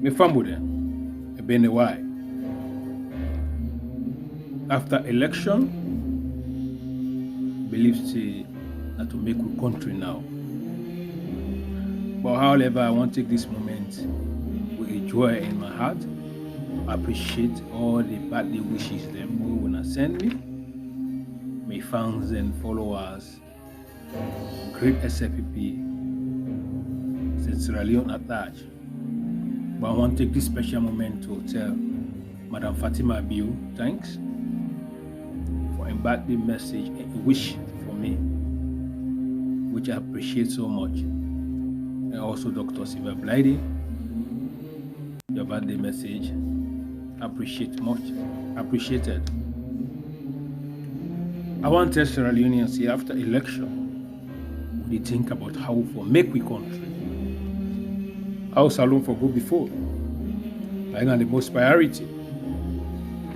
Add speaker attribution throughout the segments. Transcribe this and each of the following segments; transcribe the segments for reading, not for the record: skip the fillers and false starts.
Speaker 1: Me family, e been a while. After election, believe say that to make we country now. But however, I want to take this moment with a joy in my heart to appreciate all the birthday wishes them who wanna send me, my fans and followers, great SFPP, since Sierra Leone at large. But I want to take this special moment to tell Madam Fatima Bio thanks for a birthday message and a wish for me, which I appreciate so much. And also Dr. Silva Blighty, your birthday message, appreciated. I want to tell Sierra Leoneans here after election, we think about how for make we country. How Salone for go before. Like on the most priority.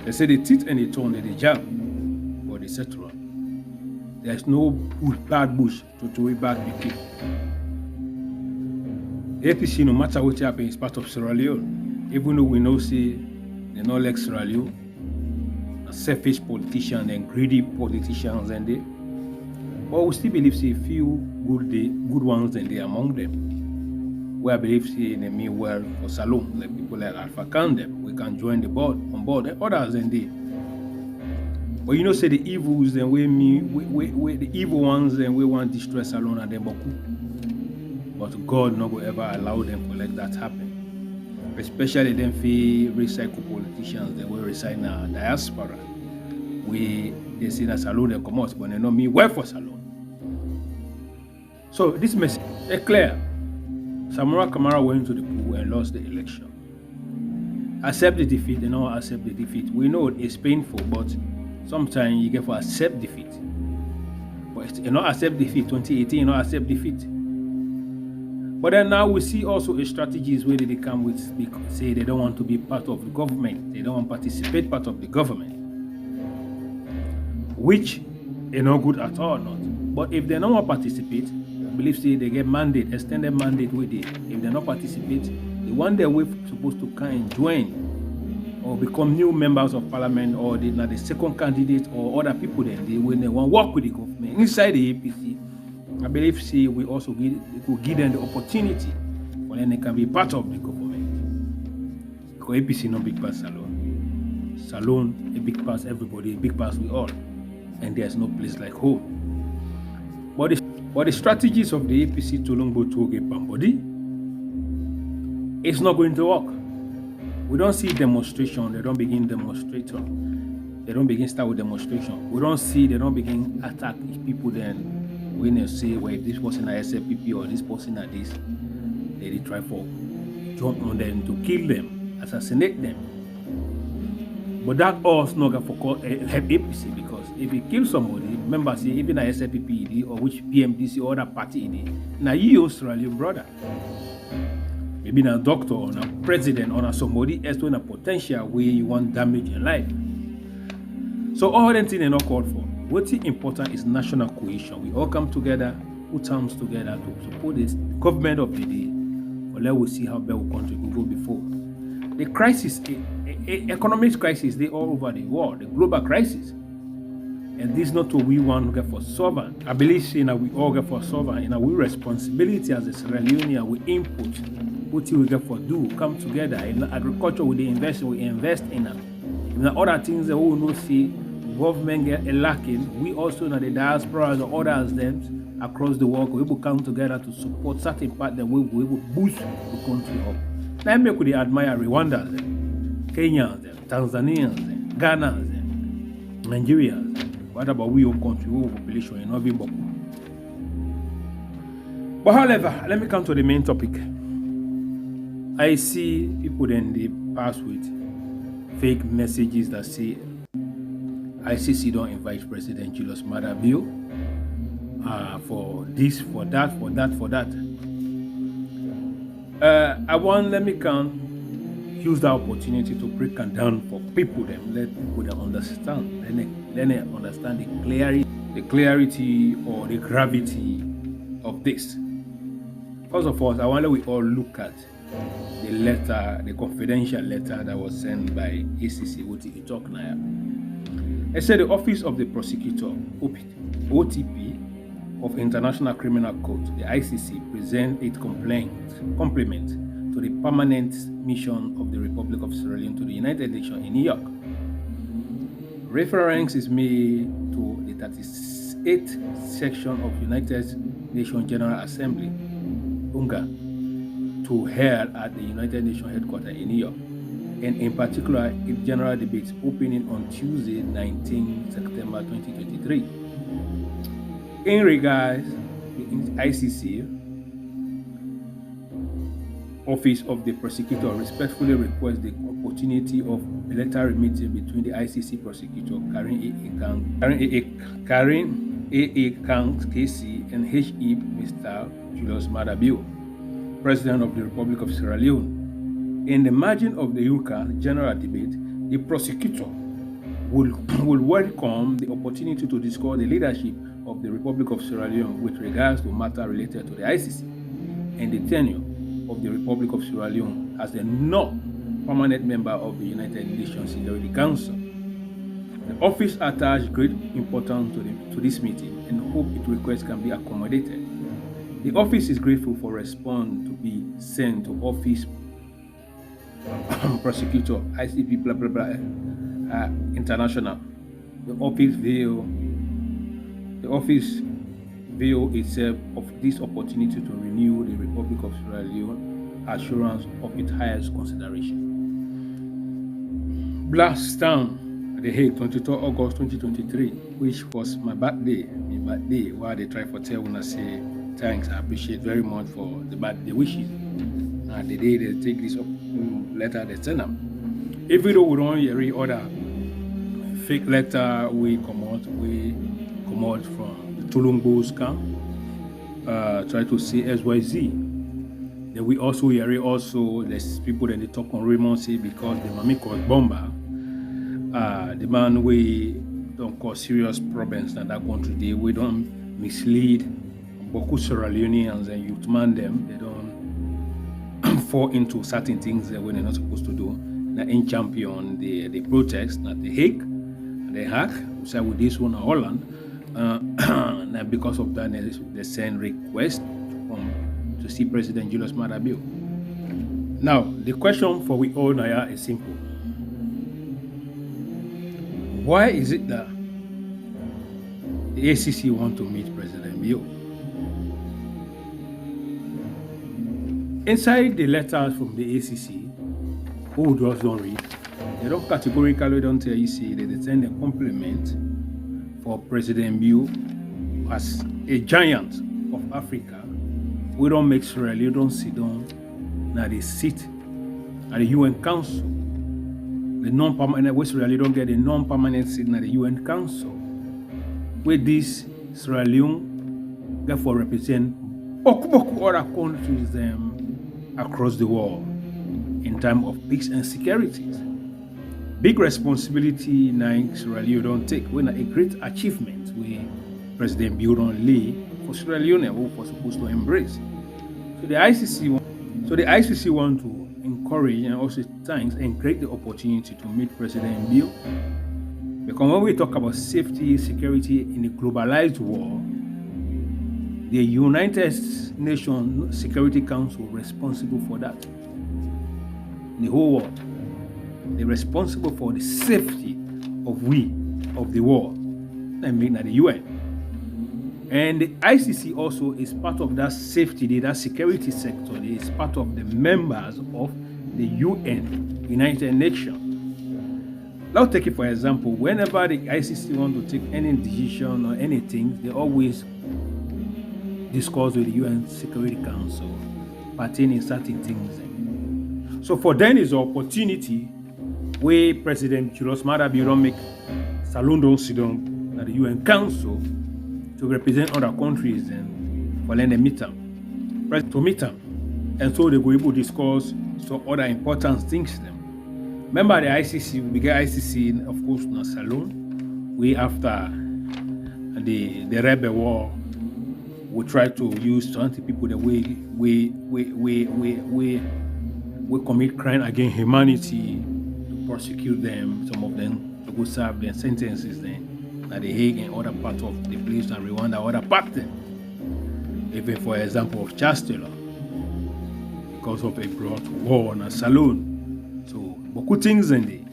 Speaker 1: They say the teeth and the tongue they jam, but they settle. There's no bad bush to throw it back the people. APC, no matter what happens, is part of Sierra Leone. Even though we know say they not like Sierra Leone, selfish politicians and greedy politicians and they, but we still believe say few good ones and they among them. Where I believe say they mean well for Salone, like people like Alpha Kandem, we can join the board on board and others and they. But you know say the evils and we the evil ones and we want to destroy Salone and them boku. But God not go ever allow them to let that happen. Especially them fee recycle politicians that will resign our diaspora. They say that Salone they come out, but they know me well for Salone. So this message is clear. Samura Kamara went to the pool and lost the election. Accept the defeat, they don't accept the defeat. We know it's painful, but sometimes you get to accept defeat. But you not accept defeat, 2018, you not accept defeat. But then now we see also a strategies where they come with, say they don't want to be part of the government, they don't want to participate part of the government, which is not good at all, not. But if they don't want to participate, I believe say they get mandate, extended mandate with it. If they not participate, the one day we're supposed to come and join or become new members of parliament, or they not the second candidate or other people then they when they want to work with the government inside the APC. I believe see we also could give them the opportunity for then they can be part of the government. Because APC no big pass Salone. Salone a big pass everybody, a big pass we all. And there's no place like home. But the strategies of the APC tolongbo tollgate panbody, it's not going to work. We don't see demonstration, they don't begin demonstration. They don't begin start with demonstration. We don't see, they don't begin attack people then when they say, well, if this person is SFPP or this person is this, they try for jump on them to kill them, assassinate them. But that also not going to help APC, because if you kill somebody, remember, see, even a SFPP or which PMDC or other party, now you Australian brother. Maybe a doctor or a president or somebody else with a potential where you want damage in life. So all them things are not called for. What's important is national cohesion. We all come together, put arms together to support this government of the day. But let us see how bad our country will go before. The crisis, economic crisis, they all over the world, the global crisis. And this is not what we want to get for solving. I believe we all get for solving, and we responsibility as a Sierra Leonean, we input what we get for do, come together. In agriculture, we invest in them. In other things that we will not see government get lacking, we also know the diaspora or others them across the world, we will come together to support certain part that we will boost the country up. Now I make we admire Rwandans, Kenyans, Tanzanians, Ghanans, Nigerians. What about we own country, we population in Novi Boku? But however, let me come to the main topic. I see people then they pass with fake messages that say ICC don't invite President Julius Maada Bio for this, for that. Let me use that opportunity to break it down for people, then let people them understand. Then they understand the clarity or the gravity of this. First of all, I wonder we all look at the letter, the confidential letter that was sent by ACC OTP talk now. It said the Office of the Prosecutor, OTP, of International Criminal Court, the ICC, present its complement to the permanent mission of the Republic of Sierra Leone to the United Nations in New York. Reference is made to the 38th section of United Nations General Assembly, UNGA, to held at the United Nations headquarters in New York, and in particular, its general debates opening on Tuesday, 19 September 2023. In regards to the ICC, Office of the Prosecutor respectfully requests the opportunity of bilateral meeting between the ICC prosecutor Karen A.A. Kang KC and H.E. Mr. Julius Maada Bio, President of the Republic of Sierra Leone. In the margin of the UNCA general debate, the prosecutor will welcome the opportunity to discuss the leadership of the Republic of Sierra Leone with regards to matters related to the ICC and the tenure of the Republic of Sierra Leone as a non-permanent member of the United Nations Security Council. The office attached great importance to this meeting and hope its request can be accommodated. The office is grateful for response to be sent to Office Prosecutor ICP International. The office view itself of this opportunity to renew the Republic of Sierra Leone assurance of its highest consideration. Blast down at The Hague, 22 August 2023, which was my birthday, while they try to tell when I say thanks, I appreciate very much for the birthday wishes. And the day they take this letter, they send them. Even though we don't hear other fake letter, we come out from the tolongbo scam, try to say XYZ. Then we also hear there's people that they talk on Raymond say because the Mami cause bomber, the man we don't cause serious problems in that country. We don't mislead Boku Sierra Leoneans and youth man them. They don't fall into certain things that when they're not supposed to do. Now in champion the protest, not the Hague, the hack, so with this one in Holland. And because of that, they send request to see President Julius Maada Bio. Now, the question for we all now is simple. Why is it that the ACC want to meet President Bio? Inside the letters from the ACC, who just don't read, they don't categorically don't tell you say that they send a compliment for President Bio as a giant of Africa. We don't make Sierra Leone don't sit down. Now they sit at the UN Council. The non-permanent West Sierra Leone don't get a non-permanent seat at the UN Council. Where this Sierra Leone therefore represent other countries across the world in terms of peace and security. Big responsibility now Sierra Leone don't take when a great achievement where President Bio don't lay for Sierra Leone who was supposed to embrace. So the ICC want to encourage and also thanks and create the opportunity to meet President Bio. Because when we talk about safety, security in a globalized world, the United Nations Security Council responsible for that. The whole world. They're responsible for the safety of the world. I mean at the UN. And the ICC also is part of that safety, that security sector. It is part of the members of the UN, United Nations. Let's take it for example, whenever the ICC want to take any decision or anything, they always discuss with the UN Security Council pertaining certain things. So for them is an opportunity where President Julius Maada Bio don't make Salon don't sit down at the UN Council to represent other countries and for them to meet them. And so they go able to discuss some other important things them. Remember the ICC, we get ICC of course in Salon. We after the rebel war, we try to use 20 people the way we commit crime against humanity to prosecute them, some of them to go serve their sentences then at The Hague and other parts of the place and Rwanda, other parts then. Even for example of Chancellor, because of a brought war on a saloon. So, beaucoup things in there.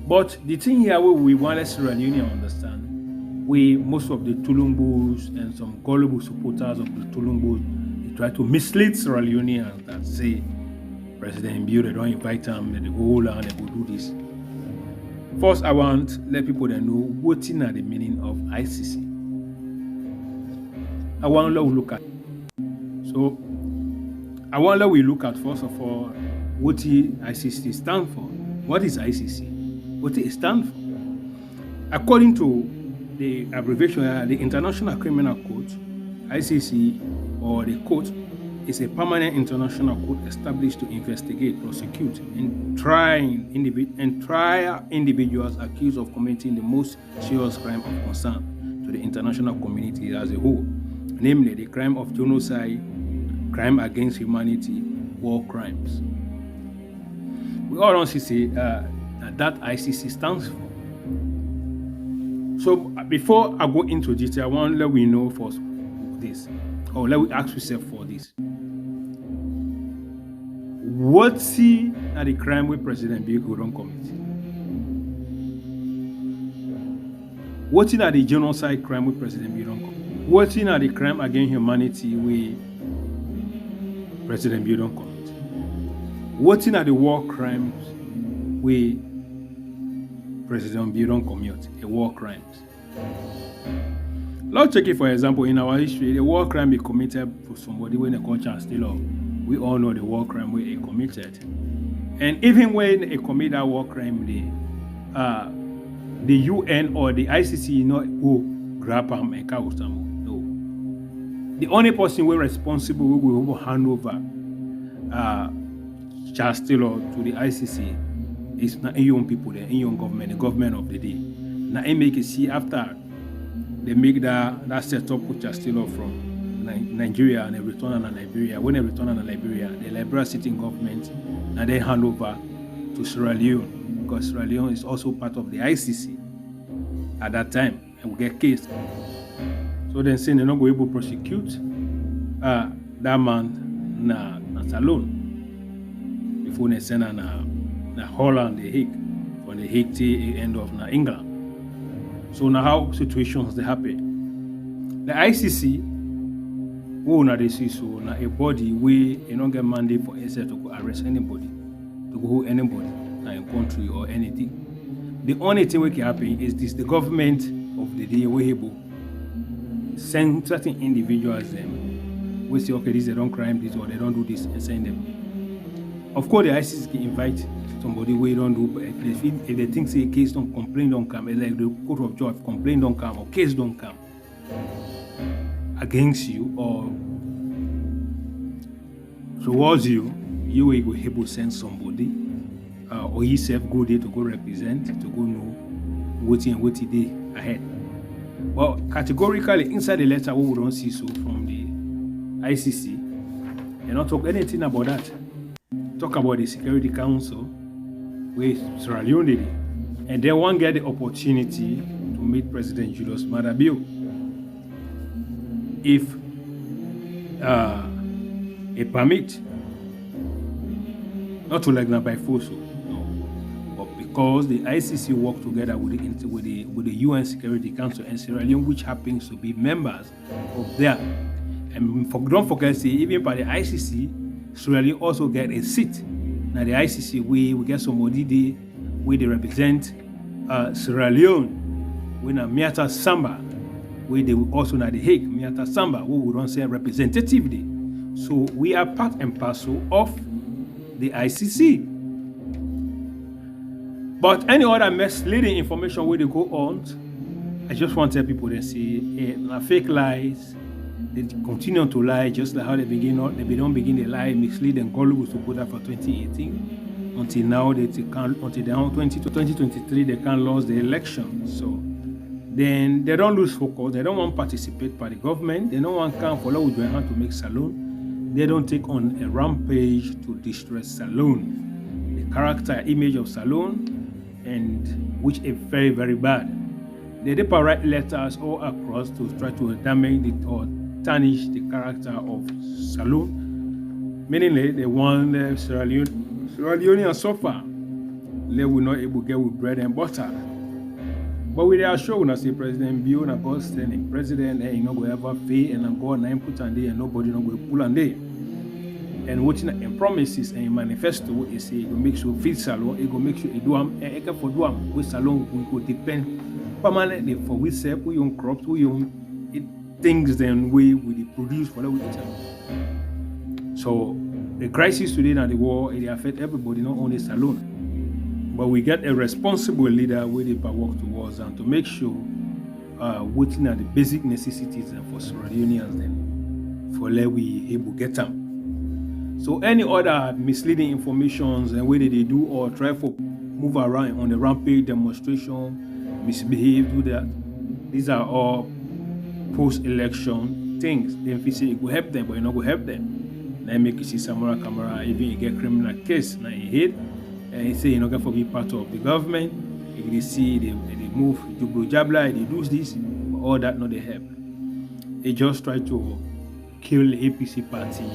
Speaker 1: But the thing here we want Sierra Leone to understand, most of the Tolombos and some gullible supporters of the Tolombos, they try to mislead Sierra Leoneans that say President Bio, they don't invite them, they go hold on, they go do this. First, I want to let people that know what is the meaning of ICC. I want to look at. So, I want to look at first of all what the ICC stands for. What is ICC? What it stands for? According to the abbreviation, the International Criminal Court, ICC, or the court, is a permanent international court established to investigate, prosecute, and try individuals accused of committing the most serious crime of concern to the international community as a whole, namely the crime of genocide, crime against humanity, war crimes. We all don't see that ICC stands for. So before I go into detail, I want to let we know first this, or let we ask yourself for this. What's the crime with President Bio don't commit? What's the genocide crime with President Bio don't commit? What's the crime against humanity with President Bio don't commit? What's the war crimes with President Bio don't commit? The war crimes. Let's take it for example in our history. The war crime be committed for somebody when the culture is still up. We all know the war crime where he committed. And even when he commit that war crime, the UN or the ICC not go grab him and catch him. No. The only person who is responsible who will hand over Chancellor to the ICC is not young people, the young government, the government of the day. Now they make it see after they make that setup with Chancellor from Nigeria and they return to Liberia. When they return to Liberia, the Liberia sitting government and they hand over to Sierra Leone, because Sierra Leone is also part of the ICC at that time and we get case. So then saying they're not going to prosecute that man na Salone before they send na Holland, The Hague, from The Hague to the end of England. So now how situations they happen. The ICC they see so now a body where you don't get mandate for itself to go arrest anybody, to go hold anybody in a country or anything. The only thing that can happen is this: the government of the day will able send certain individuals them. We say okay, this they don't crime this or they don't do this and send them. Of course, the ICC can invite somebody where don't do, but if they think say case don't complain don't come, it's like the court of judge complain don't come or case don't come against you or towards you, you will be able to send somebody or yourself go there to go represent, to go know what day ahead. But categorically inside the letter, we don't see so from the ICC, they don't talk anything about that. Talk about the Security Council with Sierra Leone, and they won't get the opportunity to meet President Julius Maada Bio. If a permit, not to like that by force, no, but because the ICC work together with the UN Security Council and Sierra Leone, which happens to be members of there, and don't forget, say even by the ICC, Sierra Leone also get a seat. Now the ICC we get somebody there where they represent Sierra Leone, when a Miata Samba. Where they will also now The Hague, Miata Samba, who would not say representatively. So we are part and parcel of the ICC. But any other misleading information where they go on, I just want to tell people they say fake lies, they continue to lie just like how they don't begin to lie, mislead and gullible to put that for 2018. Until now, until 2023, they can't lose the election. So then they don't lose focus. They don't want to participate by the government. They don't want to come follow with your hand to make saloon. they don't take on a rampage to destroy Salone, the character image of Salone, and which is very, very bad. They write letters all across to try to damage or tarnish the character of Salone, meaning they want Sierra Leoneans suffer. They will not able to get with bread and butter. But we are sure when say President Bio na God standing president and you know go ever fail and God na put and there and nobody no go pull and there. And what in promises and in manifesto is say it will make sure feed Salone, it will make sure it do am and for do am with Salone we go depend permanently for we sell we own crops, we own things then we produce for that we eat. So the crisis today and the war it affect everybody, not only Salone. But we get a responsible leader with the work towards and to make sure waiting at the basic necessities and for Sierra Leoneans then for let we able get them. So any other misleading informations and whether they do or try to move around on the rampage demonstration, misbehave, do that. These are all post-election things. Then if you say it will help them, but you're not going to help them. Now make you see Samara Camara, even you get criminal case now in head. And he say you're not going to be part of the government. If they see they move Jublo Jabla, they do this, all that not they help. They just try to kill the APC party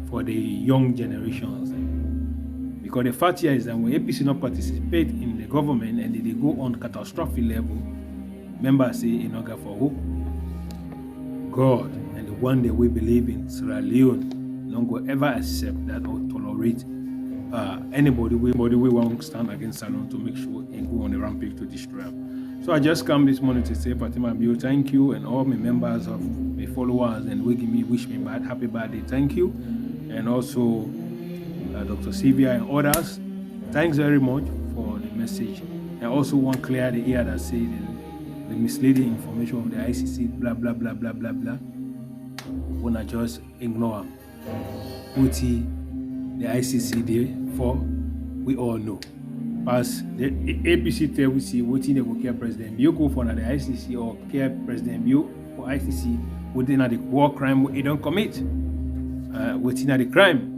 Speaker 1: for the young generations. Because the fact here is that when APC not participate in the government and they go on catastrophic level, members say you're not going for hope. God and the one that we believe in, Sierra Leone, don't go ever accept that or tolerate anybody we won't stand against Salone to make sure and go on a rampage to destroy him. So I just come this morning to say, Fatima Bio, thank you, and all my members of my followers and wish me happy birthday, thank you, and also Dr. Sylvia and others, thanks very much for the message. And also want clear the air that say the misleading information of the ICC, blah blah blah blah blah blah. Wanna just ignore them. The ICC there for we all know. As the APC tell we see what they will care President Bio go for the ICC or care President Bio for ICC within the war crime he don't commit. Within the crime.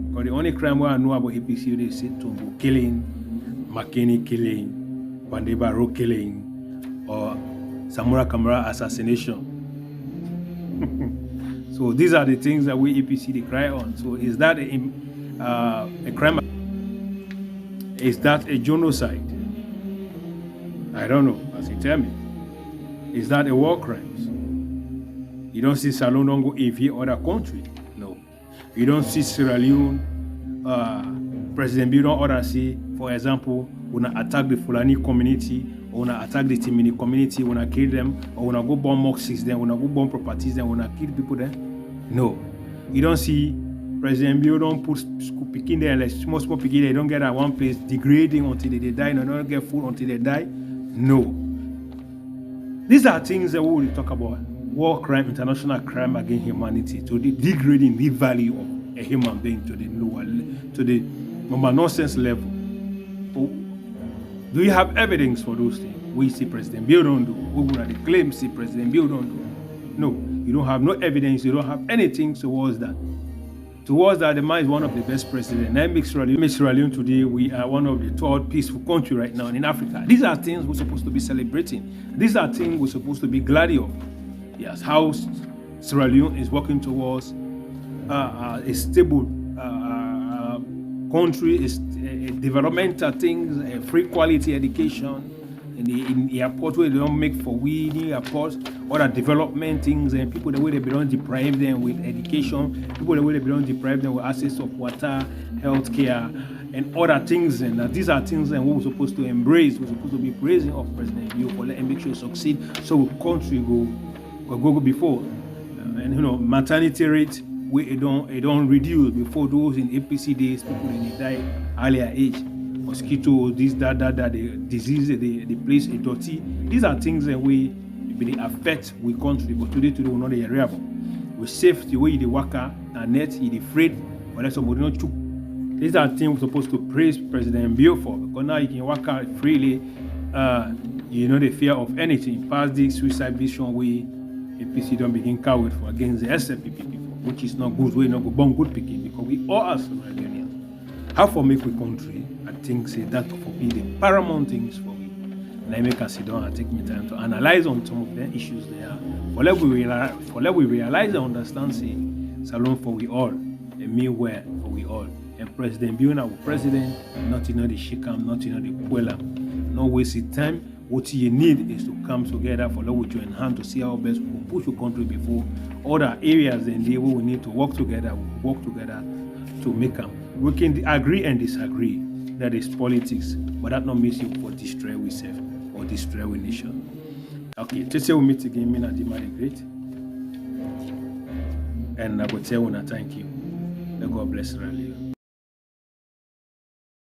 Speaker 1: Because the only crime I know about APC they say Tombo killing, McKinney killing, Pandebaro killing, or Samura Kamara assassination. So these are the things that we APC they cry on. So is that a crime? Is that a genocide? I don't know, as you tell me. Is that a war crimes? You don't see Salone don't go invade other country. No. You don't see Sierra Leone, President Bio don't order say, for example, when I attack the Fulani community, or when I attack the Timini community, when I kill them, or when I go bomb mosques then, when I go bomb properties then, when I kill people there. No. You don't see President Bio don't put school picking there, like small picking, they don't get at one place degrading until they die, no, don't get food until they die. No. These are things that we will talk about. War crime, international crime against humanity, to the degrading the value of a human being to the lower, to the normal nonsense level. Do you have evidence for those things? We see President Bio don't do. We would claim see President Bio don't do. No, you don't have no evidence. You don't have anything towards that. Towards that, the man is one of the best presidents. That makes Sierra Leone today. We are one of the third peaceful country right now in Africa. These are things we're supposed to be celebrating. These are things we're supposed to be glad of. Yes, how Sierra Leone is working towards a stable country, is developmental things, free quality education. In the airport where they don't make for weeding airports, other development things, and people the way they don't deprive them with education, people the way they don't deprive them with access of water, healthcare, and other things. And these are things that we're supposed to embrace. We're supposed to be praising of President Bio for letting make sure succeed, so the country go before. And you know, maternity rate it don't reduce before those in APC days, people they die earlier age. Mosquito, this, that, the disease, the place, a dirty. These are things that we affect we country, but today we're not the area. We safety way the worker and net, he afraid, but let somebody not choke. These are things we're supposed to praise President Bio for, because now you can work out freely, you know the fear of anything. Past the suicide vision way APC don't begin coward for against the SLPP people. which is not good. We not go born good picking because we all are Sierra Leoneans. How for make we country? I think say that for be the paramount things for we. And I make us sit down and take me time to analyze on some of the issues there. For let we realize and understand say salon for we all, a meanwhile for we all. And President being our president, nothing on the shikam, nothing on the puella. No wasting time. What you need is to come together for let we join hand to see how best we can push the country before other areas and there we need to work together. We work together to make them. We can agree and disagree. That is politics, but that not means you for destroy we self or destroy we nation. Okay, today we meet again. Me and Dima the Great, and I will tell you thank you. May God bless Sierra Leone.